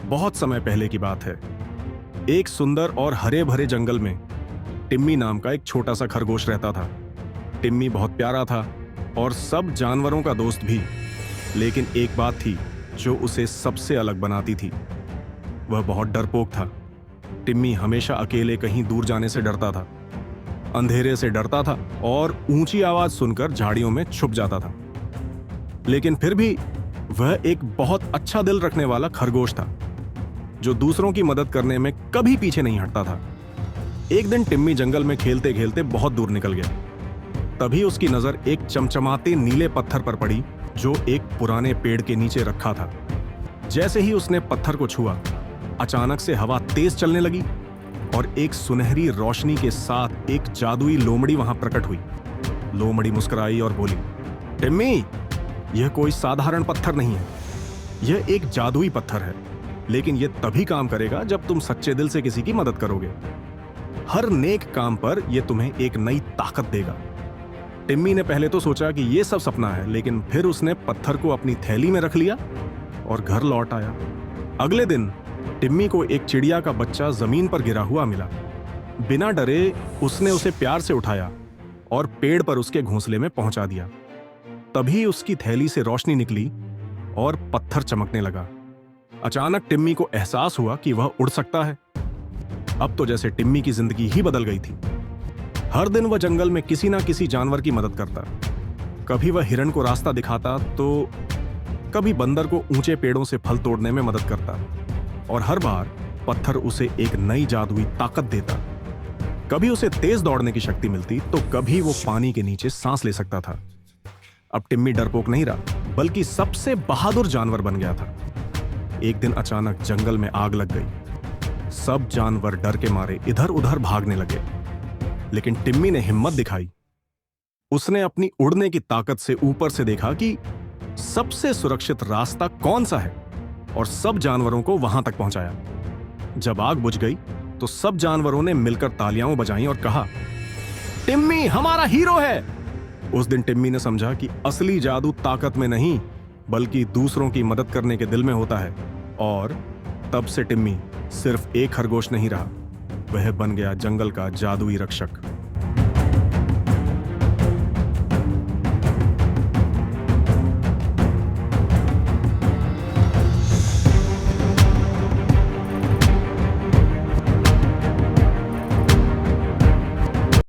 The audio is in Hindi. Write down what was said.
बहुत समय पहले की बात है। एक सुंदर और हरे भरे जंगल में टिम्मी नाम का एक छोटा सा खरगोश रहता था। टिम्मी बहुत प्यारा था और सब जानवरों का दोस्त भी। लेकिन एक बात थी जो उसे सबसे अलग बनाती थी। वह बहुत डरपोक था। टिम्मी हमेशा अकेले कहीं दूर जाने से डरता था, अंधेरे से डरता था और ऊंची आवाज सुनकर झाड़ियों में छुप जाता था। लेकिन फिर भी वह एक बहुत अच्छा दिल रखने वाला खरगोश था जो दूसरों की मदद करने में कभी पीछे नहीं हटता था। एक दिन टिम्मी जंगल में खेलते खेलते बहुत दूर निकल गया। तभी उसकी नजर एक चमचमाते नीले पत्थर पर पड़ी जो एक पुराने पेड़ के नीचे रखा था। जैसे ही उसने पत्थर को छुआ, अचानक से हवा तेज चलने लगी और एक सुनहरी रोशनी के साथ एक जादुई लोमड़ी वहां प्रकट हुई। लोमड़ी मुस्कुराई और बोली, टिम्मी, यह कोई साधारण पत्थर नहीं है। यह एक जादुई पत्थर है, लेकिन यह तभी काम करेगा जब तुम सच्चे दिल से किसी की मदद करोगे। हर नेक काम पर यह तुम्हें एक नई ताकत देगा। टिम्मी ने पहले तो सोचा कि यह सब सपना है, लेकिन फिर उसने पत्थर को अपनी थैली में रख लिया और घर लौट आया। अगले दिन टिम्मी को एक चिड़िया का बच्चा जमीन पर गिरा हुआ मिला। बिना डरे उसने उसे प्यार से उठाया और पेड़ पर उसके घोंसले में पहुंचा दिया। तभी उसकी थैली से रोशनी निकली और पत्थर चमकने लगा। अचानक टिम्मी को एहसास हुआ कि वह उड़ सकता है। अब तो जैसे टिम्मी की जिंदगी ही बदल गई थी। हर दिन वह जंगल में किसी ना किसी जानवर की मदद करता। कभी वह हिरण को रास्ता दिखाता तो कभी बंदर को ऊंचे पेड़ों से फल तोड़ने में मदद करता, और हर बार पत्थर उसे एक नई जादुई ताकत देता। कभी उसे तेज दौड़ने की शक्ति मिलती तो कभी वो पानी के नीचे सांस ले सकता था। अब टिम्मी डरपोक नहीं रहा, बल्कि सबसे बहादुर जानवर बन गया था। एक दिन अचानक जंगल में आग लग गई। सब जानवर डर के मारे इधर उधर भागने लगे, लेकिन टिम्मी ने हिम्मत दिखाई। उसने अपनी उड़ने की ताकत से ऊपर से देखा कि सबसे सुरक्षित रास्ता कौन सा है और सब जानवरों को वहां तक पहुंचाया। जब आग बुझ गई तो सब जानवरों ने मिलकर तालियां बजाईं और कहा, टिम्मी हमारा हीरो है। उस दिन टिम्मी ने समझा कि असली जादू ताकत में नहीं, बल्कि दूसरों की मदद करने के दिल में होता है। और तब से टिम्मी सिर्फ एक खरगोश नहीं रहा, वह बन गया जंगल का जादुई रक्षक।